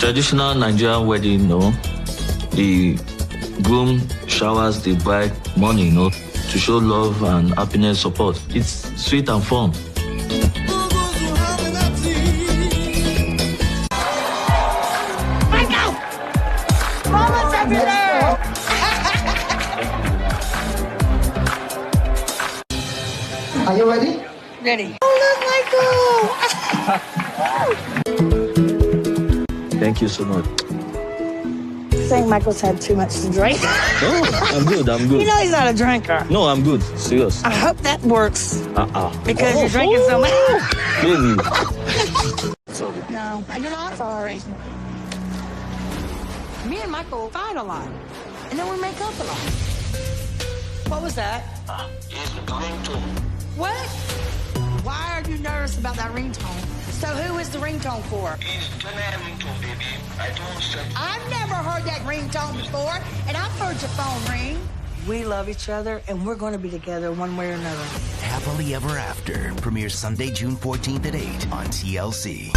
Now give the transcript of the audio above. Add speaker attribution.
Speaker 1: traditional Nigerian wedding, the groom showers the bride money, to show love and happiness support. It's sweet and fun.
Speaker 2: Michael! Mama's everywhere!
Speaker 3: Are you ready?
Speaker 2: Ready. Oh, look, Michael!
Speaker 1: Thank you so much.
Speaker 2: I think Michael's had too much to drink.
Speaker 1: No, I'm good.
Speaker 2: You know he's not a drinker.
Speaker 1: No, I'm good. Serious.
Speaker 2: I hope that works. Because you're drinking so much.
Speaker 1: Baby.
Speaker 2: No, you're not sorry. Me and Michael fight a lot. And then we make up a lot. What was that?
Speaker 1: It's ringtone.
Speaker 2: What? Why are you nervous about that ringtone? So who is the ringtone for?
Speaker 1: It's general ringtone, baby. I don't set.
Speaker 2: I've never heard that ringtone before, and I've heard your phone ring. We love each other, and we're going to be together one way or another.
Speaker 4: Happily Ever After premieres Sunday, June 14th at 8 on TLC.